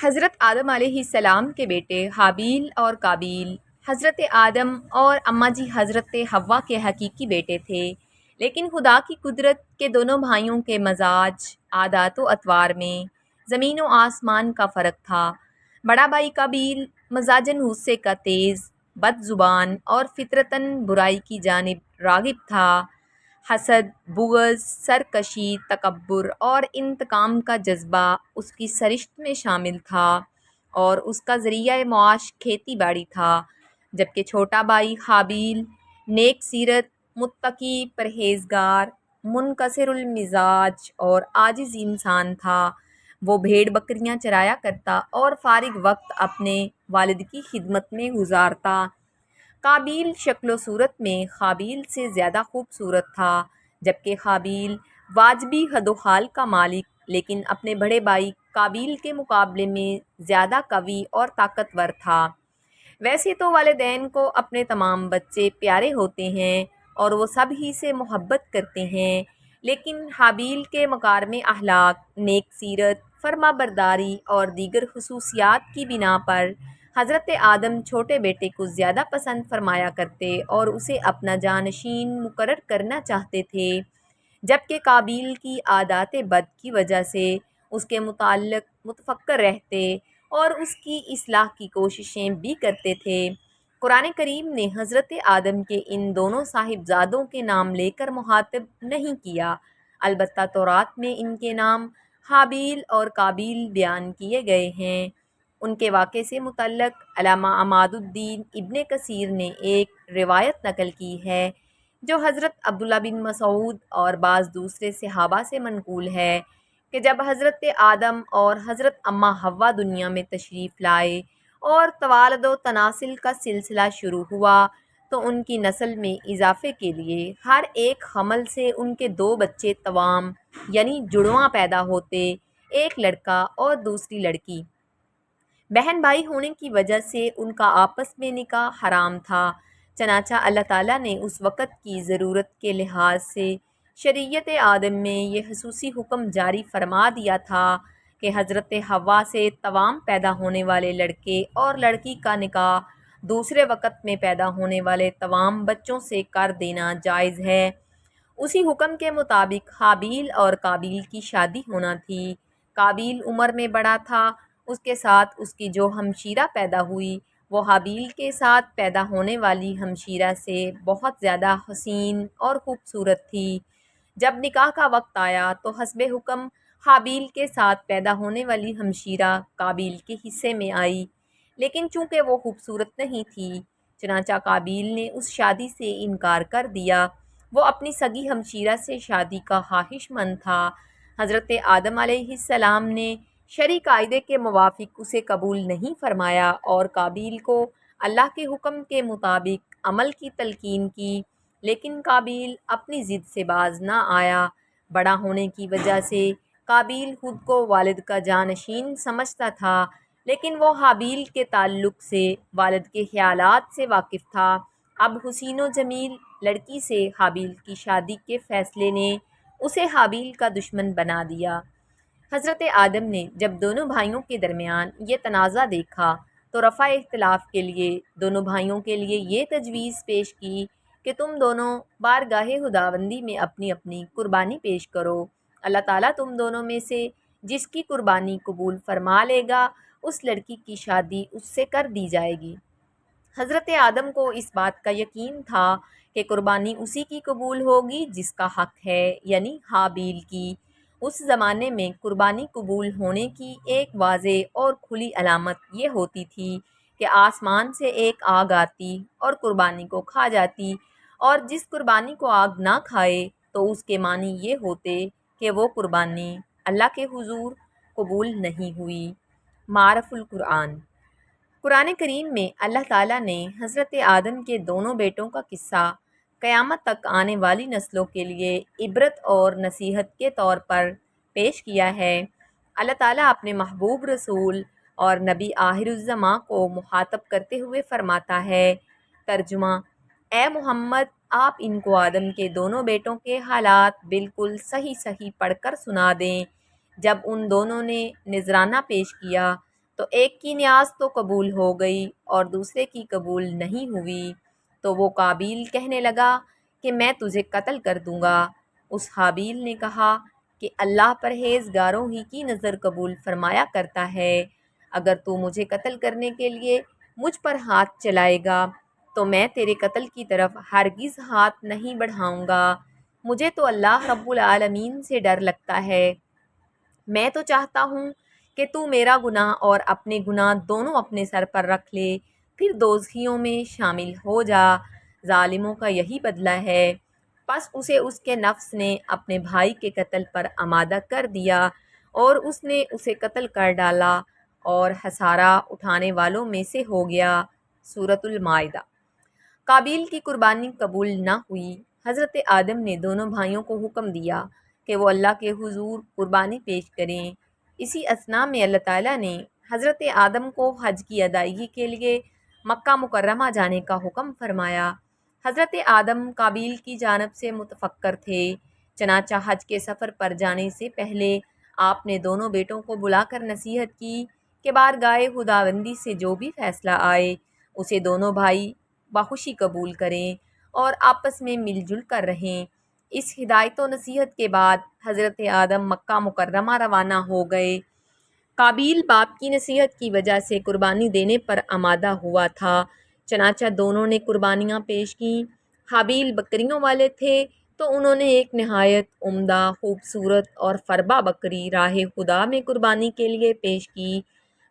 حضرت آدم علیہ السلام کے بیٹے حابیل اور قابیل حضرت آدم اور اماں جی حضرت حوا کے حقیقی بیٹے تھے، لیکن خدا کی قدرت کے دونوں بھائیوں کے مزاج، عادات و اطوار میں زمین و آسمان کا فرق تھا۔ بڑا بھائی قابیل مزاجاً غصے کا تیز، بد زبان اور فطرتاً برائی کی جانب راغب تھا۔ حسد، بغض، سرکشی، تکبر اور انتقام کا جذبہ اس کی سرشت میں شامل تھا اور اس کا ذریعہ معاش کھیتی باڑی تھا، جبکہ چھوٹا بھائی حابیل نیک سیرت، متقی، پرہیزگار، منکسر المزاج اور عاجز انسان تھا۔ وہ بھیڑ بکریاں چرایا کرتا اور فارغ وقت اپنے والد کی خدمت میں گزارتا۔ قابیل شکل و صورت میں حابیل سے زیادہ خوبصورت تھا، جبکہ حابیل واجبی حد و حال کا مالک لیکن اپنے بڑے بھائی قابیل کے مقابلے میں زیادہ قوی اور طاقتور تھا۔ ویسے تو والدین کو اپنے تمام بچے پیارے ہوتے ہیں اور وہ سب ہی سے محبت کرتے ہیں، لیکن حابیل کے مکارم اخلاق، نیک سیرت، فرما برداری اور دیگر خصوصیات کی بنا پر حضرت آدم چھوٹے بیٹے کو زیادہ پسند فرمایا کرتے اور اسے اپنا جانشین مقرر کرنا چاہتے تھے، جبکہ قابیل کی عادات بد کی وجہ سے اس کے متعلق متفکر رہتے اور اس کی اصلاح کی کوششیں بھی کرتے تھے۔ قرآن کریم نے حضرت آدم کے ان دونوں صاحبزادوں کے نام لے کر مخاطب نہیں کیا، البتہ تورات میں ان کے نام حابیل اور قابیل بیان کیے گئے ہیں۔ ان کے واقعے سے متعلق علامہ عماد الدین ابن کثیر نے ایک روایت نقل کی ہے جو حضرت عبداللہ بن مسعود اور بعض دوسرے صحابہ سے منقول ہے کہ جب حضرت آدم اور حضرت اماں حوا دنیا میں تشریف لائے اور توالد و تناسل کا سلسلہ شروع ہوا تو ان کی نسل میں اضافے کے لیے ہر ایک حمل سے ان کے دو بچے توام یعنی جڑواں پیدا ہوتے، ایک لڑکا اور دوسری لڑکی۔ بہن بھائی ہونے کی وجہ سے ان کا آپس میں نکاح حرام تھا، چنانچہ اللہ تعالیٰ نے اس وقت کی ضرورت کے لحاظ سے شریعت آدم میں یہ خصوصی حکم جاری فرما دیا تھا کہ حضرت حوا سے توام پیدا ہونے والے لڑکے اور لڑکی کا نکاح دوسرے وقت میں پیدا ہونے والے توام بچوں سے کر دینا جائز ہے۔ اسی حکم کے مطابق حابیل اور قابیل کی شادی ہونا تھی۔ قابیل عمر میں بڑا تھا، اس کے ساتھ اس کی جو ہمشیرہ پیدا ہوئی وہ حابیل کے ساتھ پیدا ہونے والی ہمشیرہ سے بہت زیادہ حسین اور خوبصورت تھی۔ جب نکاح کا وقت آیا تو حسب حکم حابیل کے ساتھ پیدا ہونے والی ہمشیرہ قابیل کے حصے میں آئی، لیکن چونکہ وہ خوبصورت نہیں تھی چنانچہ قابیل نے اس شادی سے انکار کر دیا۔ وہ اپنی سگی ہمشیرہ سے شادی کا خواہش مند تھا۔ حضرت آدم علیہ السلام نے شرعی قاعدے کے موافق اسے قبول نہیں فرمایا اور قابیل کو اللہ کے حکم کے مطابق عمل کی تلقین کی، لیکن قابیل اپنی ضد سے باز نہ آیا۔ بڑا ہونے کی وجہ سے قابیل خود کو والد کا جانشین سمجھتا تھا، لیکن وہ حابیل کے تعلق سے والد کے خیالات سے واقف تھا۔ اب حسین و جمیل لڑکی سے حابیل کی شادی کے فیصلے نے اسے حابیل کا دشمن بنا دیا۔ حضرت آدم نے جب دونوں بھائیوں کے درمیان یہ تنازع دیکھا تو رفع اختلاف کے لیے دونوں بھائیوں کے لیے یہ تجویز پیش کی کہ تم دونوں بارگاہ خداوندی میں اپنی اپنی قربانی پیش کرو، اللہ تعالیٰ تم دونوں میں سے جس کی قربانی قبول فرما لے گا اس لڑکی کی شادی اس سے کر دی جائے گی۔ حضرت آدم کو اس بات کا یقین تھا کہ قربانی اسی کی قبول ہوگی جس کا حق ہے، یعنی حابیل کی۔ اس زمانے میں قربانی قبول ہونے کی ایک واضح اور کھلی علامت یہ ہوتی تھی کہ آسمان سے ایک آگ آتی اور قربانی کو کھا جاتی، اور جس قربانی کو آگ نہ کھائے تو اس کے معنی یہ ہوتے کہ وہ قربانی اللہ کے حضور قبول نہیں ہوئی۔ معرف القرآن۔ قرآن کریم میں اللہ تعالیٰ نے حضرت آدم کے دونوں بیٹوں کا قصہ قیامت تک آنے والی نسلوں کے لیے عبرت اور نصیحت کے طور پر پیش کیا ہے۔ اللہ تعالیٰ اپنے محبوب رسول اور نبی آخر الزماں کو مخاطب کرتے ہوئے فرماتا ہے، ترجمہ: اے محمد، آپ ان کو آدم کے دونوں بیٹوں کے حالات بالکل صحیح صحیح پڑھ کر سنا دیں۔ جب ان دونوں نے نذرانہ پیش کیا تو ایک کی نیاز تو قبول ہو گئی اور دوسرے کی قبول نہیں ہوئی، تو وہ قابیل کہنے لگا کہ میں تجھے قتل کر دوں گا۔ اس حابیل نے کہا کہ اللہ پرہیزگاروں ہی کی نظر قبول فرمایا کرتا ہے، اگر تو مجھے قتل کرنے کے لیے مجھ پر ہاتھ چلائے گا تو میں تیرے قتل کی طرف ہرگز ہاتھ نہیں بڑھاؤں گا۔ مجھے تو اللہ رب العالمین سے ڈر لگتا ہے، میں تو چاہتا ہوں کہ تو میرا گناہ اور اپنے گناہ دونوں اپنے سر پر رکھ لے، پھر دوزخیوں میں شامل ہو جا۔ ظالموں کا یہی بدلہ ہے۔ پس اسے اس کے نفس نے اپنے بھائی کے قتل پر آمادہ کر دیا اور اس نے اسے قتل کر ڈالا اور خسارہ اٹھانے والوں میں سے ہو گیا۔ سورۃ المائدہ۔ قابیل کی قربانی قبول نہ ہوئی۔ حضرت آدم نے دونوں بھائیوں کو حکم دیا کہ وہ اللہ کے حضور قربانی پیش کریں۔ اسی اثناء میں اللہ تعالیٰ نے حضرت آدم کو حج کی ادائیگی کے لیے مکہ مکرمہ جانے کا حکم فرمایا۔ حضرت آدم قابیل کی جانب سے متفکر تھے، چنانچہ حج کے سفر پر جانے سے پہلے آپ نے دونوں بیٹوں کو بلا کر نصیحت کی کہ بارگاہ خداوندی سے جو بھی فیصلہ آئے اسے دونوں بھائی بخوشی قبول کریں اور آپس میں مل جل کر رہیں۔ اس ہدایت و نصیحت کے بعد حضرت آدم مکہ مکرمہ روانہ ہو گئے۔ قابیل باپ کی نصیحت کی وجہ سے قربانی دینے پر آمادہ ہوا تھا، چنانچہ دونوں نے قربانیاں پیش کیں۔ حابیل بکریوں والے تھے تو انہوں نے ایک نہایت عمدہ، خوبصورت اور فربا بکری راہ خدا میں قربانی کے لیے پیش کی۔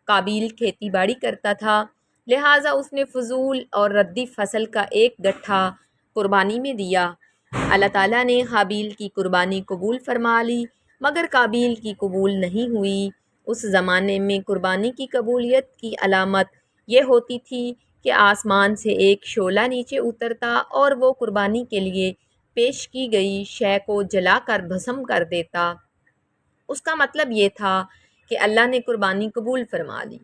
قابیل کھیتی باڑی کرتا تھا، لہٰذا اس نے فضول اور ردی فصل کا ایک گٹھا قربانی میں دیا۔ اللہ تعالیٰ نے حابیل کی قربانی قبول فرما لی، مگر قابیل کی قبول نہیں ہوئی۔ اس زمانے میں قربانی کی قبولیت کی علامت یہ ہوتی تھی کہ آسمان سے ایک شعلہ نیچے اترتا اور وہ قربانی کے لیے پیش کی گئی شے کو جلا کر بھسم کر دیتا۔ اس کا مطلب یہ تھا کہ اللہ نے قربانی قبول فرما لی۔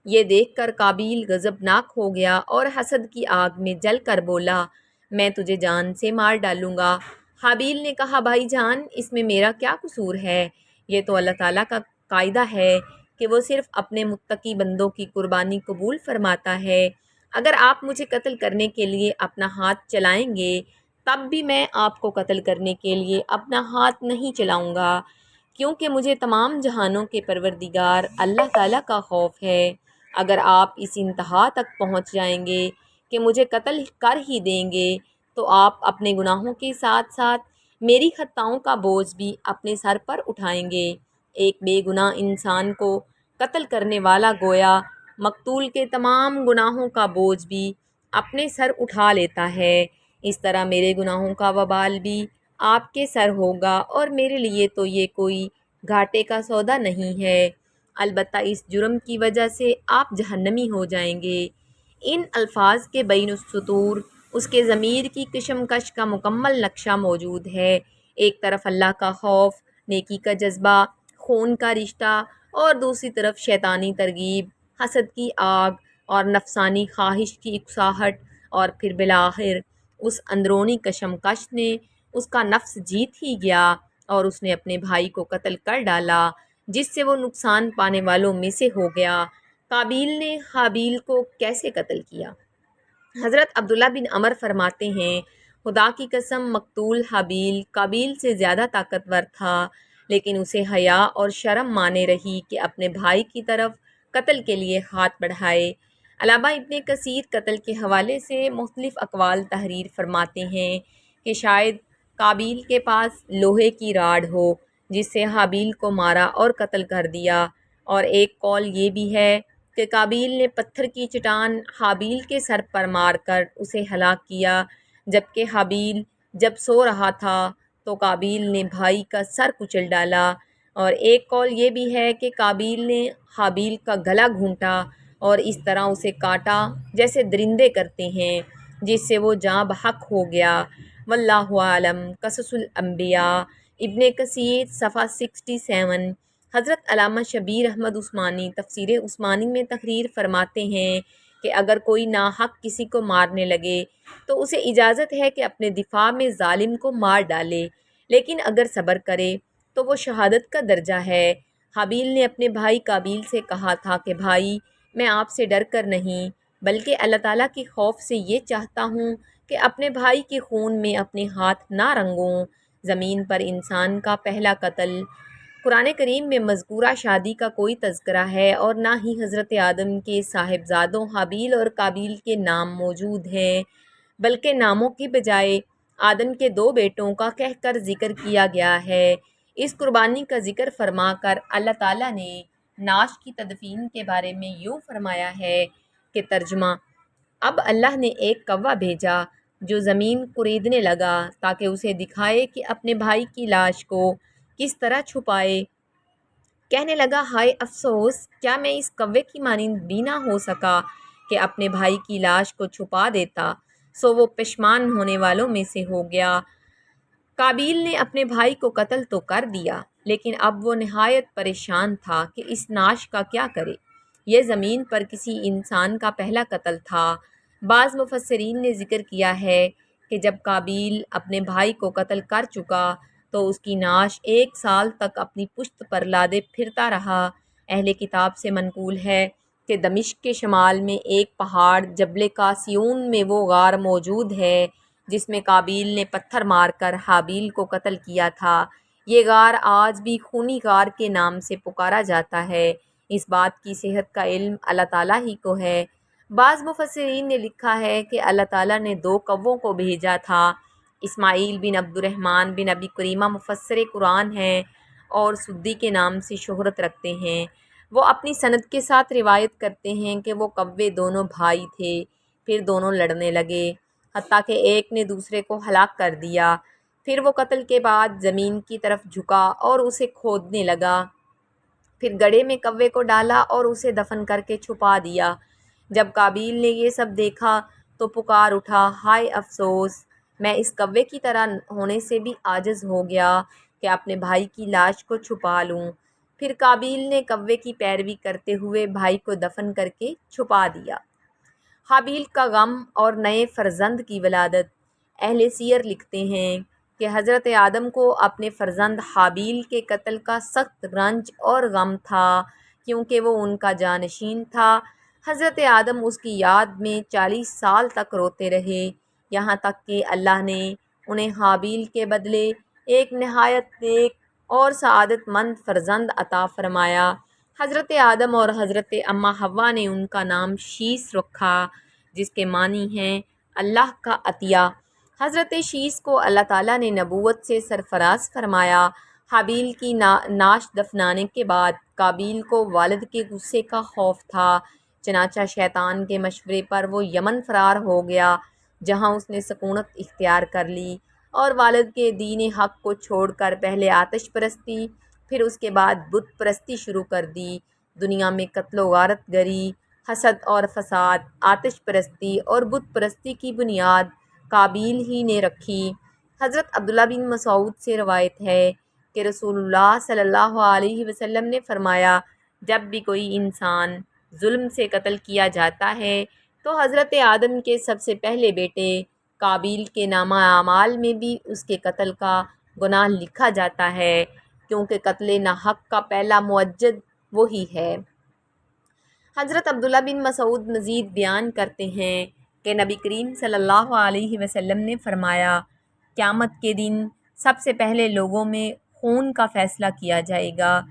یہ دیکھ کر قابیل غضبناک ہو گیا اور حسد کی آگ میں جل کر بولا، میں تجھے جان سے مار ڈالوں گا۔ حابیل نے کہا، بھائی جان، اس میں میرا کیا قصور ہے؟ یہ تو اللہ تعالیٰ کا قاعدہ ہے کہ وہ صرف اپنے متقی بندوں کی قربانی قبول فرماتا ہے۔ اگر آپ مجھے قتل کرنے کے لیے اپنا ہاتھ چلائیں گے تب بھی میں آپ کو قتل کرنے کے لیے اپنا ہاتھ نہیں چلاؤں گا، کیونکہ مجھے تمام جہانوں کے پروردگار اللہ تعالیٰ کا خوف ہے۔ اگر آپ اس انتہا تک پہنچ جائیں گے کہ مجھے قتل کر ہی دیں گے تو آپ اپنے گناہوں کے ساتھ ساتھ میری خطاؤں کا بوجھ بھی اپنے سر پر اٹھائیں گے۔ ایک بے گناہ انسان کو قتل کرنے والا گویا مقتول کے تمام گناہوں کا بوجھ بھی اپنے سر اٹھا لیتا ہے۔ اس طرح میرے گناہوں کا وبال بھی آپ کے سر ہوگا اور میرے لیے تو یہ کوئی گھاٹے کا سودا نہیں ہے، البتہ اس جرم کی وجہ سے آپ جہنمی ہو جائیں گے۔ ان الفاظ کے بین السطور اس کے ضمیر کی کشمکش کا مکمل نقشہ موجود ہے۔ ایک طرف اللہ کا خوف، نیکی کا جذبہ، خون کا رشتہ، اور دوسری طرف شیطانی ترغیب، حسد کی آگ اور نفسانی خواہش کی اکساہٹ، اور پھر بالآخر اس اندرونی کشمکش نے اس کا نفس جیت ہی گیا اور اس نے اپنے بھائی کو قتل کر ڈالا، جس سے وہ نقصان پانے والوں میں سے ہو گیا۔ قابیل نے حابیل کو کیسے قتل کیا؟ حضرت عبداللہ بن عمر فرماتے ہیں، خدا کی قسم، مقتول حابیل قابیل سے زیادہ طاقتور تھا، لیکن اسے حیا اور شرم مانے رہی کہ اپنے بھائی کی طرف قتل کے لیے ہاتھ بڑھائے۔ علامہ ابن کثیر قتل کے حوالے سے مختلف اقوال تحریر فرماتے ہیں کہ شاید قابیل کے پاس لوہے کی راڑ ہو جس سے حابیل کو مارا اور قتل کر دیا، اور ایک قول یہ بھی ہے کہ قابیل نے پتھر کی چٹان حابیل کے سر پر مار کر اسے ہلاک کیا، جبکہ حابیل جب سو رہا تھا تو قابیل نے بھائی کا سر کچل ڈالا، اور ایک قول یہ بھی ہے کہ قابیل نے حابیل کا گلا گھونٹا اور اس طرح اسے کاٹا جیسے درندے کرتے ہیں، جس سے وہ جاں بحق ہو گیا۔ واللہ عالم۔ قصص الانبیاء، ابن کثیر، صفحہ 67۔ حضرت علامہ شبیر احمد عثمانی تفسیر عثمانی میں تحریر فرماتے ہیں کہ اگر کوئی ناحق کسی کو مارنے لگے تو اسے اجازت ہے کہ اپنے دفاع میں ظالم کو مار ڈالے، لیکن اگر صبر کرے تو وہ شہادت کا درجہ ہے۔ حابیل نے اپنے بھائی قابیل سے کہا تھا کہ بھائی، میں آپ سے ڈر کر نہیں بلکہ اللہ تعالیٰ کی خوف سے یہ چاہتا ہوں کہ اپنے بھائی کے خون میں اپنے ہاتھ نہ رنگوں۔ زمین پر انسان کا پہلا قتل۔ قرآن کریم میں مذکورہ شادی کا کوئی تذکرہ ہے اور نہ ہی حضرت آدم کے صاحبزادوں حابیل اور قابیل کے نام موجود ہیں، بلکہ ناموں کی بجائے آدم کے دو بیٹوں کا کہہ کر ذکر کیا گیا ہے۔ اس قربانی کا ذکر فرما کر اللہ تعالیٰ نے نعش کی تدفین کے بارے میں یوں فرمایا ہے کہ ترجمہ: اب اللہ نے ایک کوا بھیجا جو زمین کریدنے لگا تاکہ اسے دکھائے کہ اپنے بھائی کی لاش کو کس طرح چھپائے۔ کہنے لگا، ہائے افسوس، کیا میں اس کوے کی مانند بھی نہ ہو سکا کہ اپنے بھائی کی لاش کو چھپا دیتا۔ سو وہ پشیمان ہونے والوں میں سے ہو گیا۔ قابیل نے اپنے بھائی کو قتل تو کر دیا، لیکن اب وہ نہایت پریشان تھا کہ اس نعش کا کیا کرے۔ یہ زمین پر کسی انسان کا پہلا قتل تھا۔ بعض مفسرین نے ذکر کیا ہے کہ جب قابیل اپنے بھائی کو قتل کر چکا تو اس کی نعش 1 سال تک اپنی پشت پر لادے پھرتا رہا۔ اہل کتاب سے منقول ہے کہ دمشق کے شمال میں ایک پہاڑ جبل قاسیون میں وہ غار موجود ہے جس میں قابیل نے پتھر مار کر حابیل کو قتل کیا تھا۔ یہ غار آج بھی خونی غار کے نام سے پکارا جاتا ہے۔ اس بات کی صحت کا علم اللہ تعالیٰ ہی کو ہے۔ بعض مفسرین نے لکھا ہے کہ اللہ تعالیٰ نے 2 کووں کو بھیجا تھا۔ اسماعیل بن عبد الرحمن بن ابی کریمہ مفسر قرآن ہیں اور سدی کے نام سے شہرت رکھتے ہیں۔ وہ اپنی سند کے ساتھ روایت کرتے ہیں کہ وہ کوے دونوں بھائی تھے، پھر دونوں لڑنے لگے حتیٰ کہ ایک نے دوسرے کو ہلاک کر دیا۔ پھر وہ قتل کے بعد زمین کی طرف جھکا اور اسے کھودنے لگا، پھر گڑھے میں کوے کو ڈالا اور اسے دفن کر کے چھپا دیا۔ جب قابیل نے یہ سب دیکھا تو پکار اٹھا، ہائے افسوس، میں اس کوے کی طرح ہونے سے بھی عاجز ہو گیا کہ اپنے بھائی کی لاش کو چھپا لوں۔ پھر قابیل نے کوے کی پیروی کرتے ہوئے بھائی کو دفن کر کے چھپا دیا۔ حابیل کا غم اور نئے فرزند کی ولادت۔ اہل سیر لکھتے ہیں کہ حضرت آدم کو اپنے فرزند حابیل کے قتل کا سخت رنج اور غم تھا، کیونکہ وہ ان کا جانشین تھا۔ حضرت آدم اس کی یاد میں 40 سال تک روتے رہے، یہاں تک کہ اللہ نے انہیں حابیل کے بدلے ایک نہایت نیک اور سعادت مند فرزند عطا فرمایا۔ حضرت آدم اور حضرت اماں حوا نے ان کا نام شیس رکھا، جس کے معنی ہیں اللہ کا عطیہ۔ حضرت شیس کو اللہ تعالیٰ نے نبوت سے سرفراز فرمایا۔ حابیل کی نعش دفنانے کے بعد قابیل کو والد کے غصے کا خوف تھا، چنانچہ شیطان کے مشورے پر وہ یمن فرار ہو گیا، جہاں اس نے سکونت اختیار کر لی اور والد کے دین حق کو چھوڑ کر پہلے آتش پرستی، پھر اس کے بعد بت پرستی شروع کر دی۔ دنیا میں قتل و غارت گری، حسد اور فساد، آتش پرستی اور بت پرستی کی بنیاد قابیل ہی نے رکھی۔ حضرت عبداللہ بن مسعود سے روایت ہے کہ رسول اللہ صلی اللہ علیہ وسلم نے فرمایا، جب بھی کوئی انسان ظلم سے قتل کیا جاتا ہے تو حضرت آدم کے سب سے پہلے بیٹے قابیل کے نامہ اعمال میں بھی اس کے قتل کا گناہ لکھا جاتا ہے، کیونکہ قتل ناحق کا پہلا معجد وہی ہے۔ حضرت عبداللہ بن مسعود مزید بیان کرتے ہیں کہ نبی کریم صلی اللہ علیہ وسلم نے فرمایا، قیامت کے دن سب سے پہلے لوگوں میں خون کا فیصلہ کیا جائے گا۔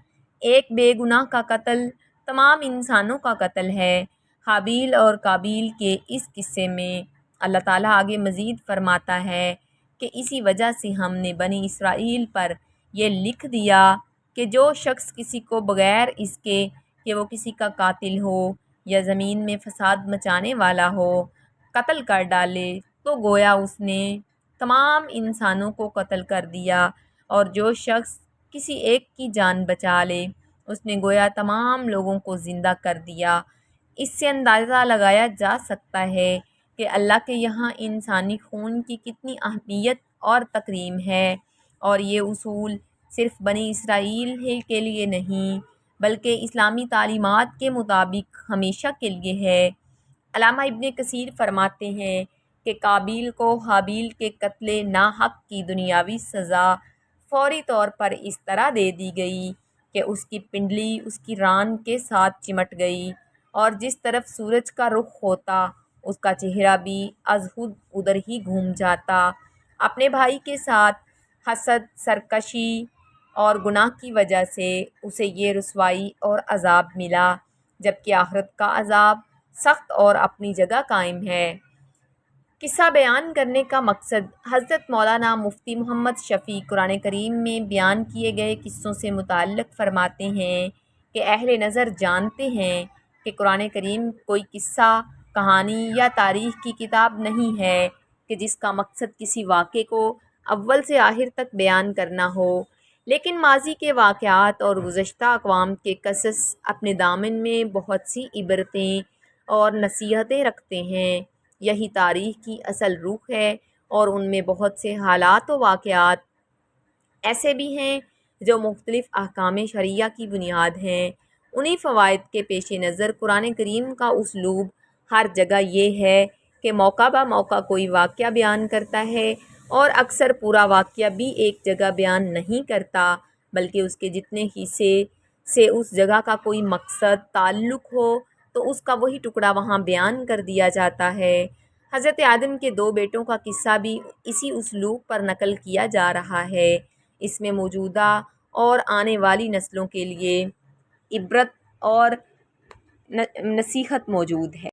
ایک بے گناہ کا قتل تمام انسانوں کا قتل ہے۔ حابیل اور قابیل کے اس قصے میں اللہ تعالیٰ آگے مزید فرماتا ہے کہ اسی وجہ سے ہم نے بنی اسرائیل پر یہ لکھ دیا کہ جو شخص کسی کو بغیر اس کے کہ وہ کسی کا قاتل ہو یا زمین میں فساد مچانے والا ہو قتل کر ڈالے تو گویا اس نے تمام انسانوں کو قتل کر دیا، اور جو شخص کسی ایک کی جان بچا لے اس نے گویا تمام لوگوں کو زندہ کر دیا۔ اس سے اندازہ لگایا جا سکتا ہے کہ اللہ کے یہاں انسانی خون کی کتنی اہمیت اور تکریم ہے، اور یہ اصول صرف بنی اسرائیل ہی کے لیے نہیں بلکہ اسلامی تعلیمات کے مطابق ہمیشہ کے لیے ہے۔ علامہ ابن کثیر فرماتے ہیں کہ قابیل کو حابیل کے قتل ناحق کی دنیاوی سزا فوری طور پر اس طرح دے دی گئی کہ اس کی پنڈلی اس کی ران کے ساتھ چمٹ گئی، اور جس طرف سورج کا رخ ہوتا اس کا چہرہ بھی از خود ادھر ہی گھوم جاتا۔ اپنے بھائی کے ساتھ حسد، سرکشی اور گناہ کی وجہ سے اسے یہ رسوائی اور عذاب ملا، جبکہ آخرت کا عذاب سخت اور اپنی جگہ قائم ہے۔ قصہ بیان کرنے کا مقصد حضرت مولانا مفتی محمد شفیع قرآن کریم میں بیان کیے گئے قصوں سے متعلق فرماتے ہیں کہ اہل نظر جانتے ہیں کہ قرآن کریم کوئی قصہ، کہانی یا تاریخ کی کتاب نہیں ہے کہ جس کا مقصد کسی واقعے کو اول سے آخر تک بیان کرنا ہو، لیکن ماضی کے واقعات اور گزشتہ اقوام کے قصص اپنے دامن میں بہت سی عبرتیں اور نصیحتیں رکھتے ہیں۔ یہی تاریخ کی اصل روح ہے، اور ان میں بہت سے حالات و واقعات ایسے بھی ہیں جو مختلف احکام شرعیہ کی بنیاد ہیں۔ انہی فوائد کے پیش نظر قرآن کریم کا اسلوب ہر جگہ یہ ہے کہ موقع بہ موقع کوئی واقعہ بیان کرتا ہے، اور اکثر پورا واقعہ بھی ایک جگہ بیان نہیں کرتا، بلکہ اس کے جتنے حصے سے اس جگہ کا کوئی مقصد تعلق ہو تو اس کا وہی ٹکڑا وہاں بیان کر دیا جاتا ہے۔ حضرت آدم کے دو بیٹوں کا قصہ بھی اسی اسلوب پر نقل کیا جا رہا ہے۔ اس میں موجودہ اور آنے والی نسلوں کے لیے عبرت اور نصیحت موجود ہے۔